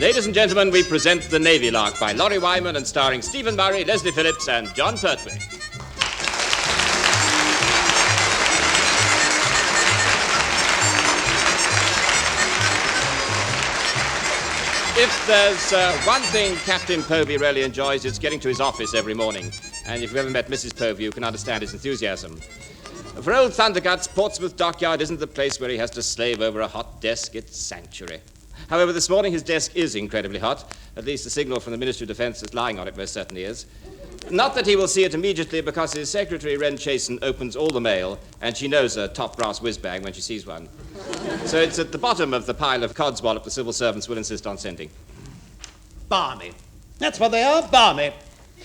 Ladies and gentlemen, we present The Navy Lark by Laurie Wyman and starring Stephen Murray, Leslie Phillips and John Pertwee. If there's one thing Captain Povey really enjoys, it's getting to his office every morning. And if you've ever met Mrs. Povey, you can understand his enthusiasm. For old Thunderguts, Portsmouth Dockyard isn't the place where he has to slave over a hot desk. It's sanctuary. However, this morning his desk is incredibly hot. At least the signal from the Ministry of Defence that's lying on it most certainly is. Not that he will see it immediately, because his secretary, Wren Chasen, opens all the mail, and she knows a top brass whiz-bag when she sees one. So it's at the bottom of the pile of codswallop the civil servants will insist on sending. Barmy. That's what they are, barmy.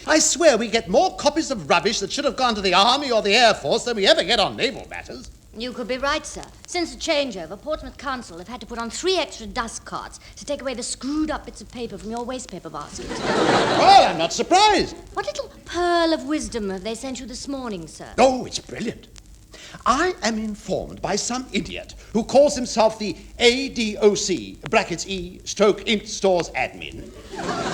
I swear we get more copies of rubbish that should have gone to the Army or the Air Force than we ever get on naval matters. You could be right, sir. Since the changeover, Portsmouth Council have had to put on 3 extra dust carts to take away the screwed-up bits of paper from your waste paper basket. Well, I'm not surprised. What little pearl of wisdom have they sent you this morning, sir? Oh, it's brilliant. I am informed by some idiot who calls himself the ADOC, brackets E, stroke Ink Stores Admin,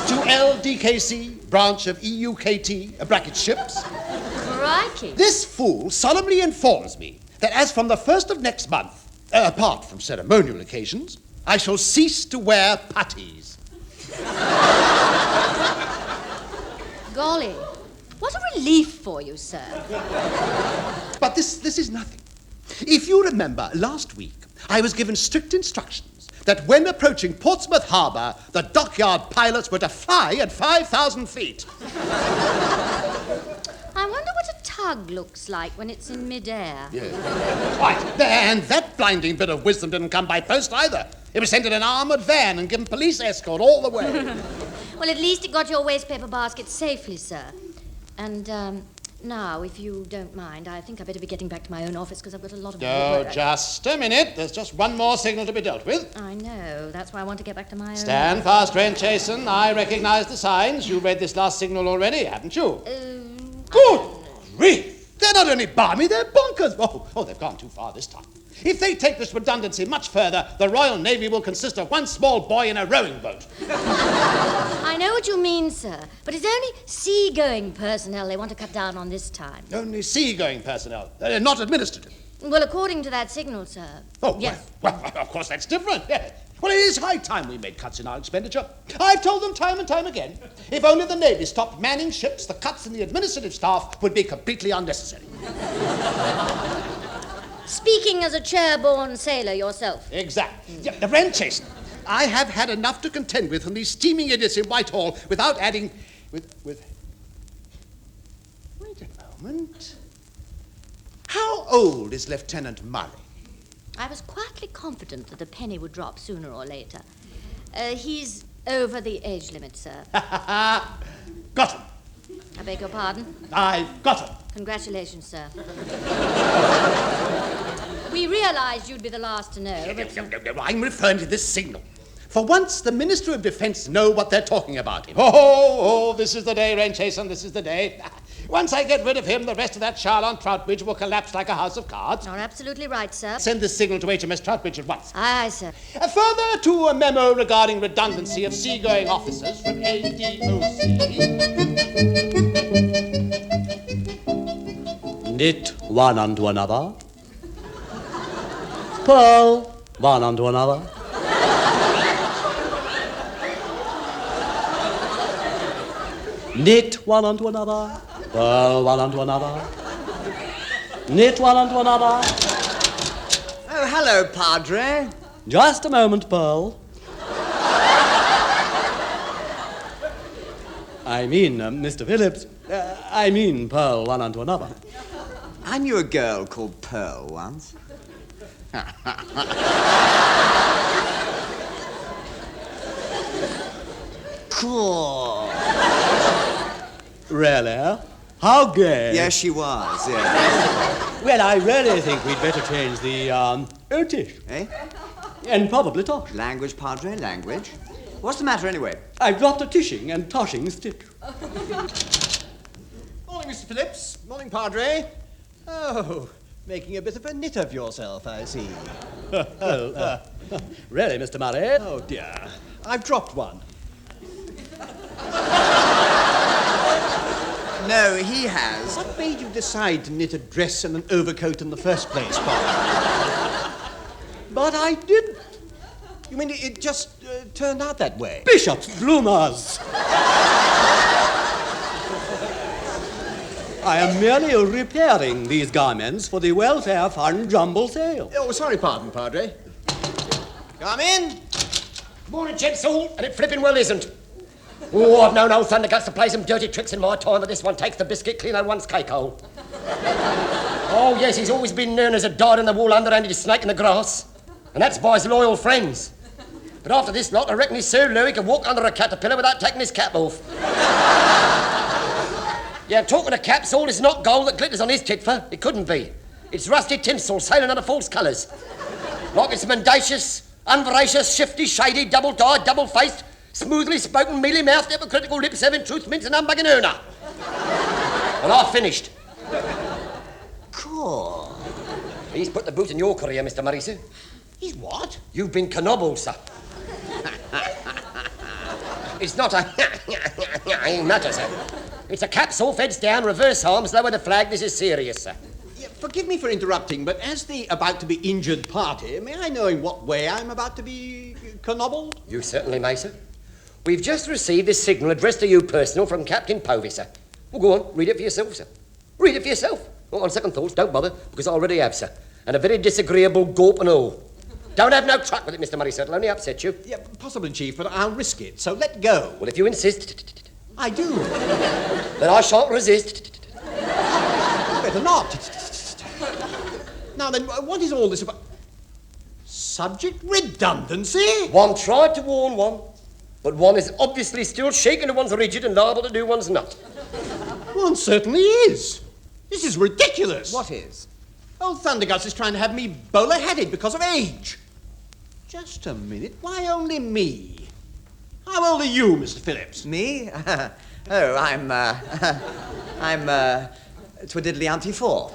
to LDKC, branch of EUKT, brackets Ships. Crikey. This fool solemnly informs me that as from the 1st of next month, apart from ceremonial occasions, I shall cease to wear puttees. Golly, what a relief for you, sir. But this is nothing. If you remember, last week I was given strict instructions that when approaching Portsmouth Harbour, the dockyard pilots were to fly at 5,000 feet. I wonder what a tug looks like when it's in midair. Yeah. Right, and that blinding bit of wisdom didn't come by post either. It was sent in an armoured van and given police escort all the way. Well, at least it got your waste paper basket safely, sir. And, now, if you don't mind, I think I'd better be getting back to my own office, because I've got a lot of work. Just a minute. There's just one more signal to be dealt with. I know. That's why I want to get back to my own Stand fast, Wren Chasen. I recognise the signs. You've read this last signal already, haven't you? Good grief! They're not only balmy, they're bonkers. Oh, they've gone too far this time. If they take this redundancy much further, the Royal Navy will consist of one small boy in a rowing boat. I know what you mean, sir, but it's only sea-going personnel they want to cut down on this time. Only sea-going personnel, not administrative. Well, according to that signal, sir. Oh, yes. Well, of course that's different. Yeah. Well, it is high time we made cuts in our expenditure. I've told them time and time again, if only the Navy stopped manning ships, the cuts in the administrative staff would be completely unnecessary. Speaking as a chair-born sailor yourself. Exactly. Yeah, Wren Chasen, I have had enough to contend with from these steaming idiots in Whitehall without adding... Wait a moment. How old is Lieutenant Murray? I was quietly confident that the penny would drop sooner or later. He's over the age limit, sir. Got him. I beg your pardon? I've got him. Congratulations, sir. We realized you'd be the last to know. No, I'm referring to this signal. For once, the Minister of Defence know what they're talking about him. Oh, this is the day, Wren Chasen, this is the day. Once I get rid of him, the rest of that Charl on Troutbridge will collapse like a house of cards. You're absolutely right, sir. Send this signal to HMS Troutbridge at once. Aye, sir. Further to a memo regarding redundancy of seagoing officers from ADOC. Knit one unto another. Pearl one unto another. Knit one unto another. Pearl one unto another. Knit one unto another. Oh, hello, Padre. Just a moment, Pearl. I mean, Mr. Phillips, I mean Pearl one unto another. I knew a girl called Pearl once. Cool. Really? How gay. Yes, she was, yes. Well, I really think we'd better change the, Otish. Eh? And probably Tosh. Language, Padre, language. What's the matter, anyway? I've dropped a tishing and toshing stitch. Morning, Mr. Phillips. Morning, Padre. Oh, Making a bit of a nit of yourself, I see. Really, Mr. Murray? Oh, dear. I've dropped one. No, he has. What made you decide to knit a dress and an overcoat in the first place, Bob? But I didn't. You mean it just turned out that way? Bishop's bloomers! I am merely repairing these garments for the Welfare Fund jumble sale. Oh, sorry, pardon, Padre. Come in. Morning, gents all, and it flipping well isn't. Oh, I've known old Thunderguts to play some dirty tricks in my time, but this one takes the biscuit clean out one's cake hole. Oh, yes, he's always been known as a dyed-in-the-wool underhanded snake in the grass, and that's by his loyal friends. But after this lot, I reckon he's so low he can walk under a caterpillar without taking his cap off. Yeah, talking of caps, all is not gold that glitters on his titfer. It couldn't be. It's rusty tinsel sailing under false colours. Like it's mendacious, unveracious, shifty, shady, double-dyed, double-faced, smoothly spoken, mealy-mouthed, hypocritical, lip-serving, truth-mincing, humbugging Una. And I've finished. Cool. He's put the boot in your career, Mr. Murray, sir. He's what? You've been cannibal, sir. It's not a matter, sir. It's a caps off, heads down, reverse arms, lower the flag. This is serious, sir. Yeah, forgive me for interrupting, but as the about-to-be-injured party, may I know in what way I'm about to be canniballed? You certainly may, sir. We've just received this signal addressed to you personal from Captain Povey, sir. Well, go on, read it for yourself, sir. Read it for yourself. Well, on second thoughts, don't bother, because I already have, sir. And a very disagreeable gawp and all. Don't have no truck with it, Mr. Murray, sir. It'll only upset you. Yeah, possibly, Chief, but I'll risk it, so let go. Well, if you insist, I do. then I shan't resist. Better not. Now then, what is all this about? Subject redundancy? One tried to warn one, but one is obviously still shaken to one's rigid and liable to do one's nut. One certainly is. This is ridiculous. What is? Old Thunderguts is trying to have me bowler-hatted because of age. Just a minute. Why only me? How old are you, Mr. Phillips? Me? Oh, I'm twiddly-umpty 4.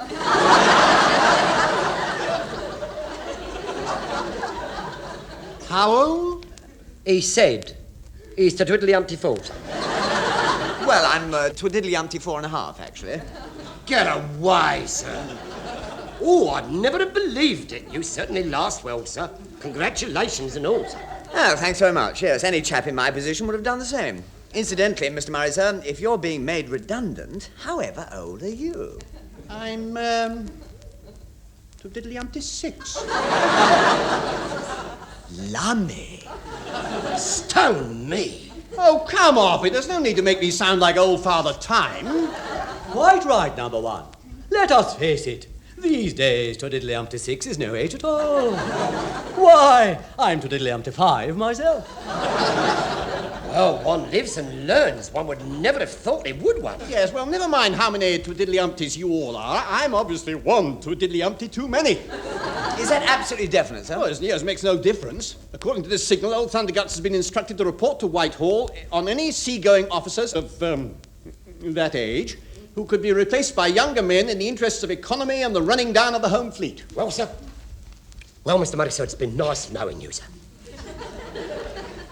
How old? He said he's to twiddly-umpty fault. Well, I'm twiddly-umpty 4.5, actually. Get away, sir. Oh, I'd never have believed it. You certainly last well, sir. Congratulations and all, sir. Oh, thanks very much. Yes, any chap in my position would have done the same. Incidentally, Mr. Murray, sir, if you're being made redundant, however old are you? I'm, twiddly-umpty 6. Lummy. Stone me. Oh, come off it. There's no need to make me sound like old Father Time. Quite right, number one. Let us face it. These days, twiddly-umpty 6 is no age at all. Why, I'm twiddly-umpty 5 myself. Well, one lives and learns. One would never have thought it would one. Yes, well, never mind how many twiddly-umpties you all are. I'm obviously one twiddly-umpty too many. Is that absolutely definite, sir? Well, as near as makes no difference. According to this signal, old Thunderguts has been instructed to report to Whitehall on any seagoing officers of, that age who could be replaced by younger men in the interests of economy and the running down of the home fleet. Well, sir. Well, Mr. Murray, sir, it's been nice knowing you, sir.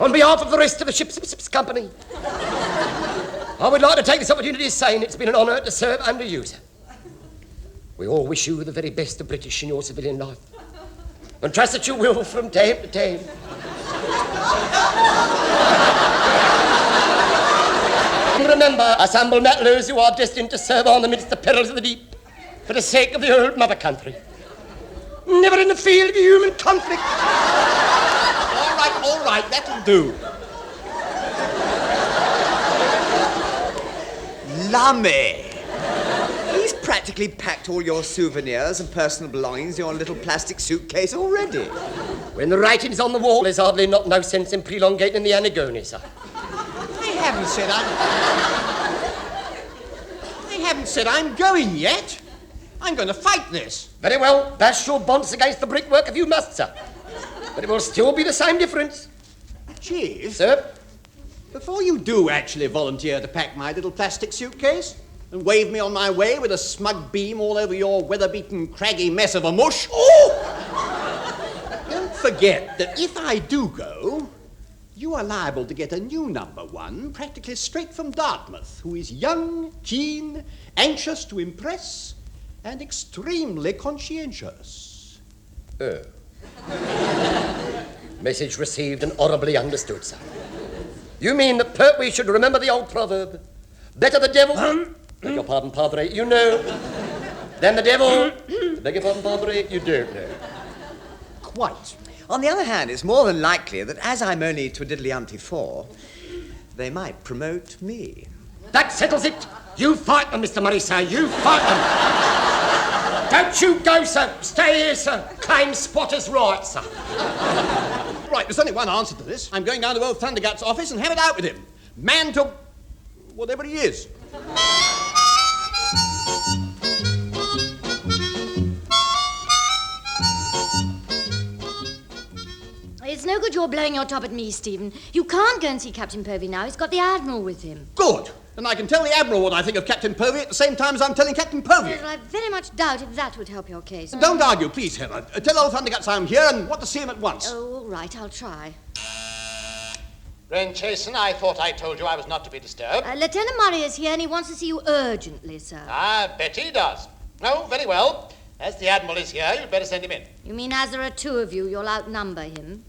On behalf of the rest of the ship's company, I would like to take this opportunity of saying it's been an honour to serve under you, sir. We all wish you the very best of British in your civilian life, and trust that you will from time to time. Remember, us humble metalers who are destined to serve on amidst the perils of the deep, for the sake of the old mother country. Never in the field of human conflict. All right, that'll do. Lummy. He's practically packed all your souvenirs and personal belongings in your little plastic suitcase already. When the writing's on the wall, there's hardly no sense in prolongating the anagony, sir. I haven't said I'm going yet. I'm going to fight this. Very well, bash your bonds against the brickwork if you must, sir. But it will still be the same difference. Chief, Sir? before you do actually volunteer to pack my little plastic suitcase, and wave me on my way with a smug beam all over your weather-beaten, craggy mess of a mush. Oh! Don't forget that if I do go, you are liable to get a new number one, practically straight from Dartmouth, who is young, keen, anxious to impress, and extremely conscientious. Oh. Message received and audibly understood, sir. You mean that Pertwee should remember the old proverb, better the devil, beg your pardon, Padre, you know, than the devil, beg your pardon, Padre, you don't know. Quite. On the other hand, it's more than likely that as I'm only twiddly-umpty 4, they might promote me. That settles it. You fight them, Mr. Murray, sir. You fight them. Don't you go, sir. Stay here, sir. Claim spotter's right, sir. Right, there's only one answer to this. I'm going down to old Thundergut's office and have it out with him. Man to whatever he is. It's no good you're blowing your top at me, Stephen. You can't go and see Captain Povey now. He's got the Admiral with him. Good. Then I can tell the Admiral what I think of Captain Povey at the same time as I'm telling Captain Povey. Well, I very much doubt if that would help your case. Don't argue, please, Helen. Tell old Thunderguts I'm here and want to see him at once. Oh, all right, I'll try. Wren Chasen, I thought I told you I was not to be disturbed. Lieutenant Murray is here and he wants to see you urgently, sir. I bet he does. Oh, very well. As the Admiral is here, you'd better send him in. You mean as there are two of you, you'll outnumber him?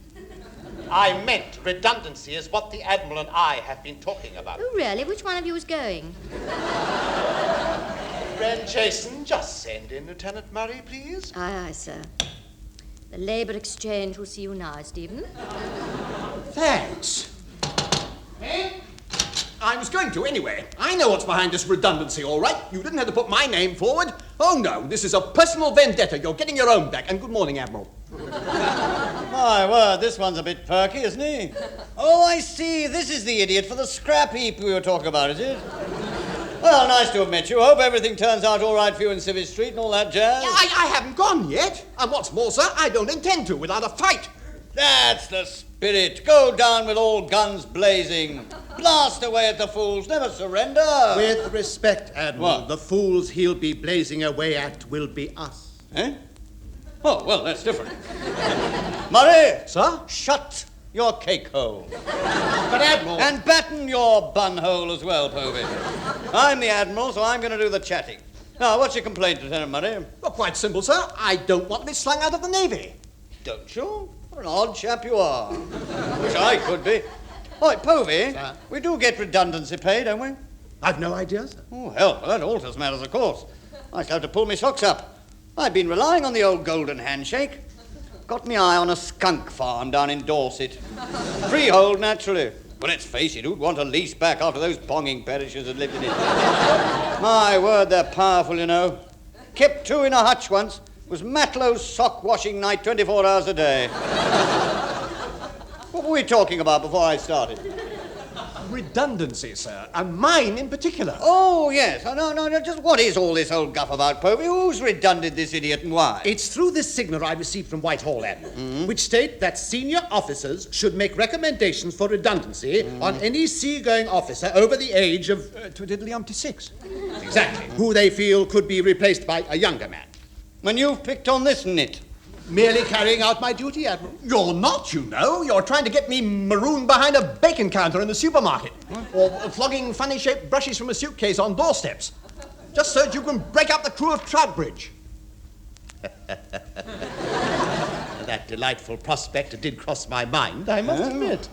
I meant redundancy is what the Admiral and I have been talking about. Oh, really? Which one of you is going? Wren Chasen, just send in Lieutenant Murray, please. Aye, aye, sir. The Labour Exchange will see you now, Stephen. Thanks. I was going to anyway. I know what's behind this redundancy, all right. You didn't have to put my name forward. Oh, no, this is a personal vendetta. You're getting your own back. And good morning, Admiral. My word, this one's a bit perky, isn't he? Oh, I see. This is the idiot for the scrap heap we were talking about, is it? Well, nice to have met you. Hope everything turns out all right for you in Civic Street and all that jazz. Yeah, I haven't gone yet. And what's more, sir, I don't intend to without a fight. That's the spirit. Go down with all guns blazing. Blast away at the fools. Never surrender. With respect, Admiral, What? the fools he'll be blazing away at will be us. Eh? Oh, well, that's different. Murray! Sir? Shut your cake hole. But, Admiral... And batten your bun hole as well, Povey. I'm the Admiral, so I'm going to do the chatting. Now, what's your complaint, Lieutenant Murray? Well, quite simple, sir. I don't want to be slung out of the Navy. Don't you? What an odd chap you are. Wish I could be. Oi, Povey, Sir? we do get redundancy pay, don't we? I've no idea, sir. Oh, hell, well, that alters matters, of course. I shall have to pull my socks up. I've been relying on the old golden handshake. Got me eye on a skunk farm down in Dorset. Freehold, naturally. But let's face it, who'd want a lease back after those bonging parishes had lived in it? My word, they're powerful, you know. Kept two in a hutch once. Was Matlow's sock washing night 24 hours a day. What were we talking about before I started? Redundancy, sir. And mine in particular. Oh, yes. No, just what is all this old guff about, Povey? Who's redundant this idiot and why? It's through this signal I received from Whitehall, Admiral, which state that senior officers should make recommendations for redundancy on any seagoing officer over the age of... Twiddly-umpty 6. exactly. Who they feel could be replaced by a younger man. When you've picked on this nit. Merely carrying out my duty, Admiral. You're not, you know. You're trying to get me marooned behind a bacon counter in the supermarket. Or flogging funny-shaped brushes from a suitcase on doorsteps. Just so that you can break up the crew of Troutbridge. That delightful prospect did cross my mind, I must admit.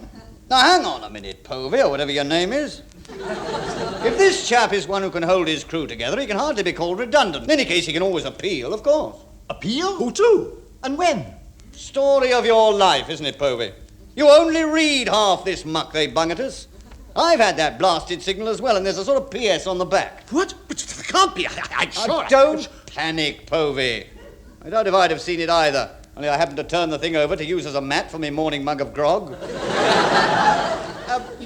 Now, hang on a minute, Povey, or whatever your name is. If this chap is one who can hold his crew together, he can hardly be called redundant. In any case, he can always appeal, of course. Appeal? Who to? And when? Story of your life, isn't it, Povey? You only read half this muck they bung at us. I've had that blasted signal as well, and there's a sort of PS on the back. What? But it can't be. I'm sure. Don't panic, Povey. I doubt if I'd have seen it either, only I happened to turn the thing over to use as a mat for my morning mug of grog.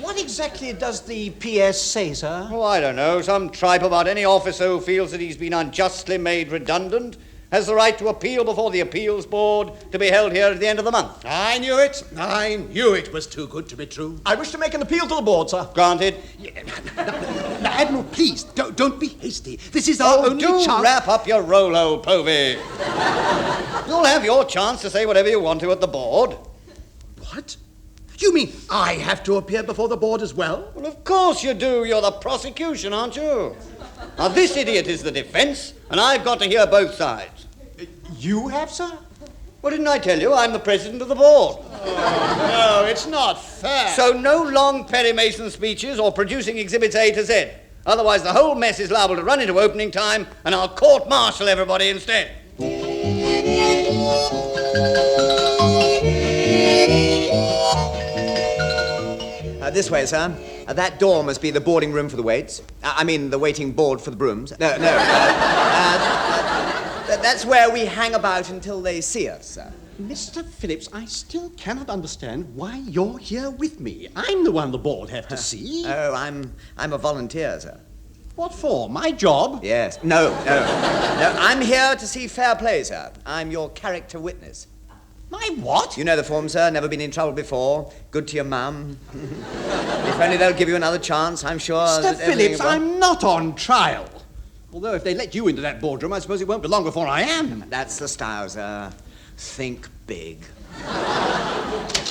What exactly does the PS say, sir? Oh, I don't know. Some tripe about any officer who feels that he's been unjustly made redundant has the right to appeal before the appeals board to be held here at the end of the month. I knew it. I knew it was too good to be true. I wish to make an appeal to the board, sir. Granted. Now, Admiral, please, don't be hasty. This is our only do chance. wrap up your roll, old Povey. You'll have your chance to say whatever you want to at the board. What? You mean I have to appear before the board as well? Well, of course you do. You're the prosecution, aren't you? Now, this idiot is the defense, and I've got to hear both sides. You have, sir? Well, didn't I tell you I'm the president of the board? No, it's not fair. So no long Perry Mason speeches or producing exhibits A to Z. Otherwise, the whole mess is liable to run into opening time, and I'll court-martial everybody instead. This way, sir. That door must be the boarding room for the waits. I mean, the waiting board for the brooms. No. That's where we hang about until they see us, sir. Mr. Phillips, I still cannot understand why you're here with me. I'm the one the board have to see. Oh, I'm a volunteer, sir. What for? My job? Yes. No. I'm here to see fair play, sir. I'm your character witness. My what? You know the form, sir. Never been in trouble before. Good to your mum. If only they'll give you another chance, I'm sure. Mr. Phillips, I'm not on trial. Although if they let you into that boardroom, I suppose it won't be long before I am. That's the style, sir. Think big.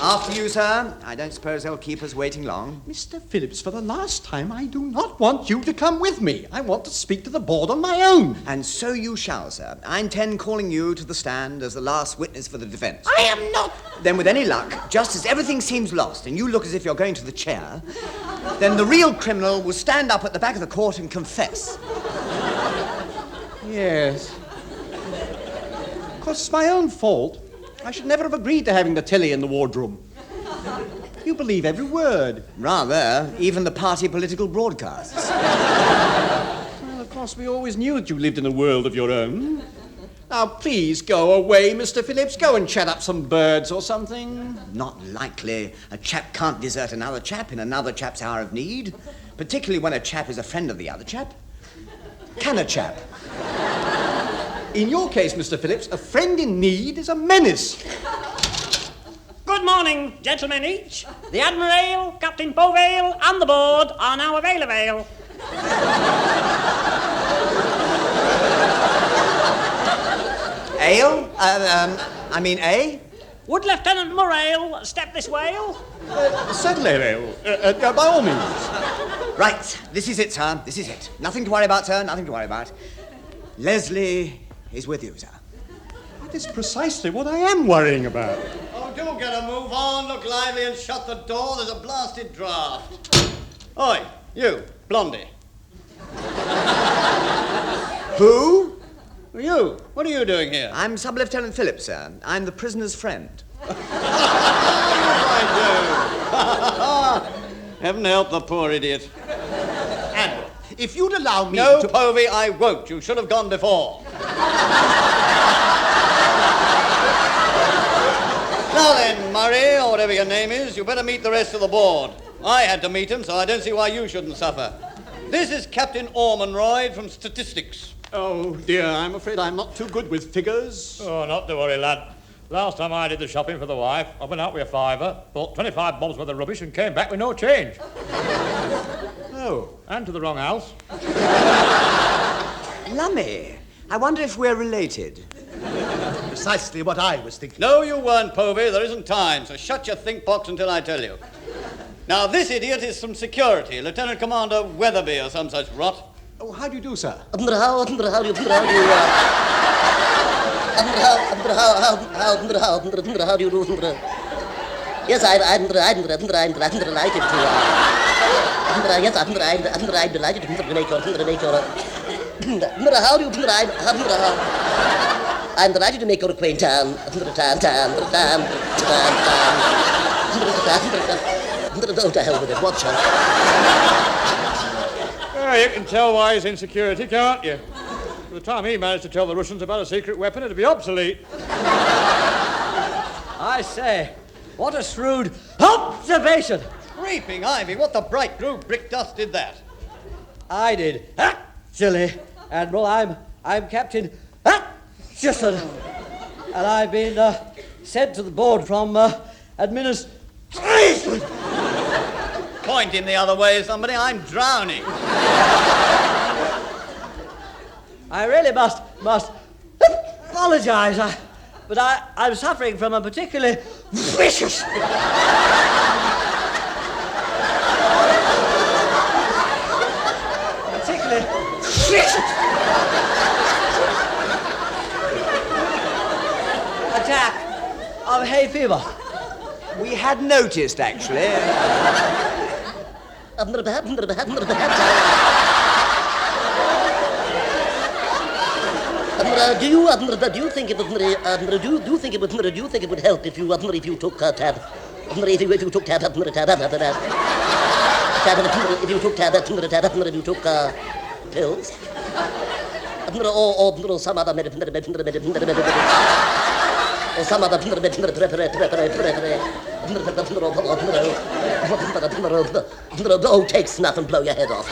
After you, sir. I don't suppose they'll keep us waiting long. Mr. Phillips, for the last time, I do not want you to come with me. I want to speak to the board on my own. And so you shall, sir. I intend calling you to the stand as the last witness for the defense. I am not... Then with any luck, just as everything seems lost and you look as if you're going to the chair, then the real criminal will stand up at the back of the court and confess. Yes. Of course, it's my own fault. I should never have agreed to having the telly in the wardroom. You believe every word. Rather, even the party political broadcasts. Well, of course, we always knew that you lived in a world of your own. Now, please go away, Mr. Phillips. Go and chat up some birds or something. Not likely. A chap can't desert another chap in another chap's hour of need, particularly when a chap is a friend of the other chap. Can a chap? In your case, Mr. Phillips, a friend in need is a menace. Good morning, gentlemen each. The Admiral, Captain Povale, and the board are now available. Ale? I mean A? Would Lieutenant Morale step this way? Certainly, by all means. Right, this is it, sir. This is it. Nothing to worry about, sir. Nothing to worry about. Leslie is with you, sir. That is precisely what I am worrying about. Oh, do get a move on, look lively and shut the door. There's a blasted draft. Oi, you, Blondie. Who? You, what are you doing here? I'm Sub-Lieutenant Phillips, sir. I'm the prisoner's friend. Heaven help the poor idiot. Admiral, if you'd allow me No, to... Povey, I won't. You should have gone before. Now then, Murray, or whatever your name is, you better meet the rest of the board. I had to meet him, so I don't see why you shouldn't suffer. This is Captain Ormonroyd from Statistics. Oh, dear, I'm afraid I'm not too good with figures. Oh, not to worry, lad. Last time I did the shopping for the wife, I went out with a fiver, bought 25 bobs worth of rubbish and came back with no change. Oh, and to the wrong house. Lummy, I wonder if we're related. Precisely what I was thinking. No, you weren't, Povey. There isn't time, so shut your think box until I tell you. Now, this idiot is from security, Lieutenant Commander Weatherby or some such rot. Oh, how do you do, sir? How do you do? Yes, I'm delighted to. Yes, I'm delighted to make your. How do you? I'm delighted to make your acquaintance. Oh, to hell with it. Watch her. Oh, you can tell why he's in security, can't you? By the time he managed to tell the Russians about a secret weapon, it'd be obsolete. I say, what a shrewd observation. Creeping ivy, what the bright blue brick dust did that? I did. Silly Admiral, I'm Captain Just and I've been sent to the board from administration. Point him the other way, somebody. I'm drowning. I really must apologise, but I'm suffering from a particularly vicious... attack of hay fever. We had noticed, actually. Do you think it would help if you took tab? If you took pills? Or some other or some other take snuff and blow your head off.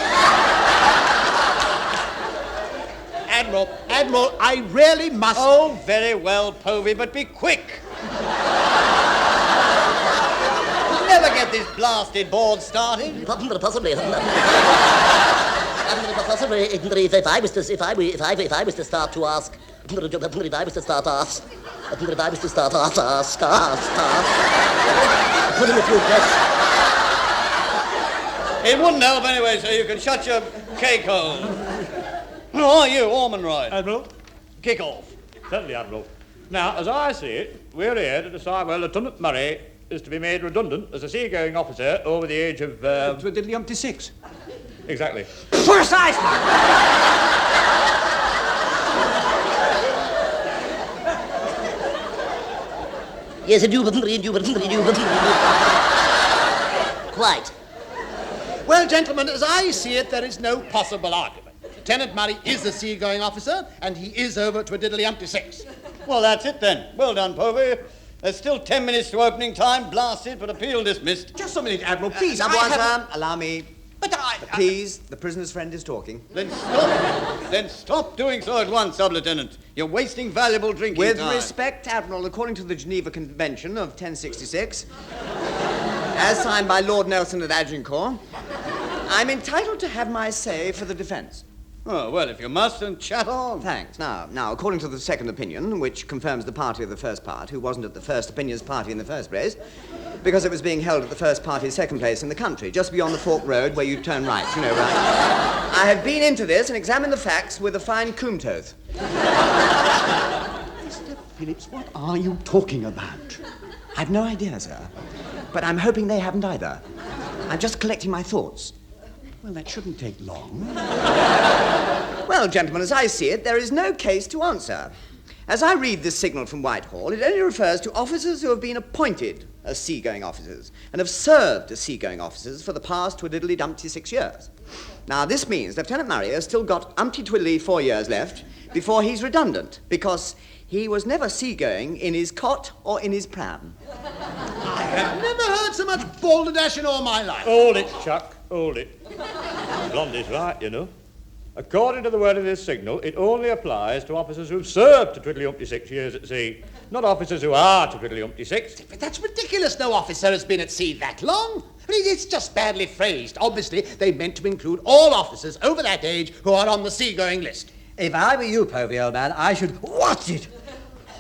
Admiral, I really must... Oh, very well, Povey, but be quick. Never get this blasted board started. Possibly. If I was to start to ask, put in a few questions. It wouldn't help anyway, so you can shut your cake hole. Who are you, Ormonroyd? Admiral? Kick off. Certainly, Admiral. Now, as I see it, we're here to decide whether Lieutenant Murray is to be made redundant as a seagoing officer over the age of... Diddly-umpty 6. Exactly. Precisely! Yes, I do. Quite. Well, gentlemen, as I see it, there is no possible argument. Lieutenant Murray is a seagoing officer, and he is over to a diddly-umpty 6. Well, that's it then. Well done, Povey. There's still 10 minutes to opening time. Blasted, but appeal dismissed. Just a minute, Admiral, please. Allow me. But Please, the prisoner's friend is talking. Then stop doing so at once, Sub-Lieutenant. You're wasting valuable drinking With time. respect, Admiral, according to the Geneva Convention of 1066, as signed by Lord Nelson at Agincourt, I'm entitled to have my say for the defence. Oh, well, if you must, then chat on. Thanks. Now, according to the second opinion, which confirms the party of the first part, who wasn't at the first opinion's party in the first place, because it was being held at the first party's second place in the country, just beyond the fork road where you turn right, you know, right? I have been into this and examined the facts with a fine coombe-tooth. Mr. Phillips, what are you talking about? I've no idea, sir. But I'm hoping they haven't either. I'm just collecting my thoughts. Well, that shouldn't take long. Well, gentlemen, as I see it, there is no case to answer. As I read this signal from Whitehall, it only refers to officers who have been appointed as seagoing officers and have served as seagoing officers for the past twiddly-dumpty 6 years. Now, this means Lieutenant Murray has still got umpty-twiddly 4 years left before he's redundant, because he was never seagoing in his cot or in his pram. I have never heard so much balderdash in all my life. Hold it, Chuck. Hold it. Blondie's right, you know. According to the word of this signal, it only applies to officers who've served to twiddly-umpty 6 years at sea, not officers who are to twiddly-umpty 6. But that's ridiculous. No officer has been at sea that long. I mean, it's just badly phrased. Obviously, they meant to include all officers over that age who are on the seagoing list. If I were you, Povey, old man, I should watch it.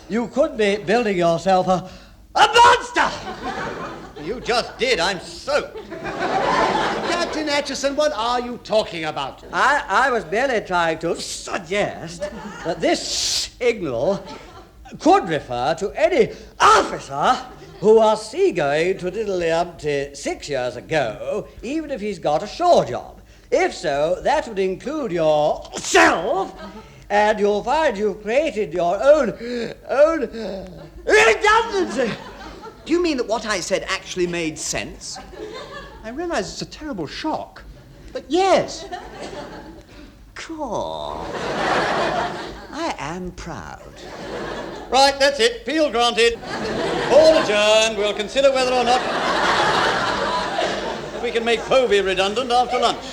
You could be building yourself a monster! You just did. I'm soaked. Captain Atchison, what are you talking about? I was merely trying to suggest that this signal could refer to any officer who was seagoing to diddly-umpty 6 years ago, even if he's got a shore job. If so, that would include yourself, and you'll find you've created your own redundancy. Do you mean that what I said actually made sense? I realize it's a terrible shock, But yes. Cool. I am proud. Right, that's it. Appeal granted. All adjourned. We'll consider whether or not we can make Povey redundant after lunch.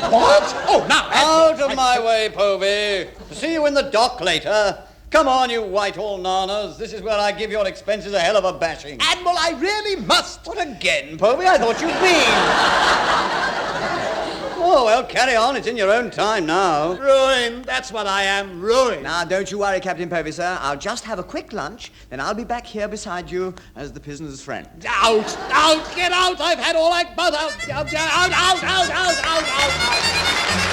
What? Oh, now, Out of my way, Povey. See you in the dock later. Come on, you Whitehall nanas. This is where I give your expenses a hell of a bashing. Admiral, I really must. What again, Povey? I thought you'd been. Oh, well, carry on. It's in your own time now. Ruined. That's what I am. Ruined. Now, don't you worry, Captain Povey, sir. I'll just have a quick lunch, then I'll be back here beside you as the prisoner's friend. Out! Out! Get out! I've had all I but out! Out! Out! Out! Out! Out! Out!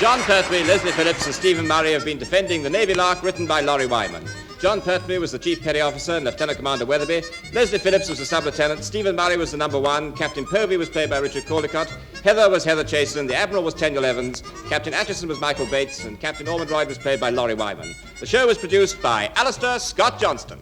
John Pertwee, Leslie Phillips and Stephen Murray have been defending the Navy Lark, written by Laurie Wyman. John Pertwee was the Chief Petty Officer and Lieutenant Commander Weatherby. Leslie Phillips was the Sub-Lieutenant. Stephen Murray was the number 1. Captain Povey was played by Richard Caldecott. Heather was Heather Chasen. The Admiral was Tenniel Evans. Captain Atchison was Michael Bates. And Captain Ormondroyd was played by Laurie Wyman. The show was produced by Alistair Scott Johnston.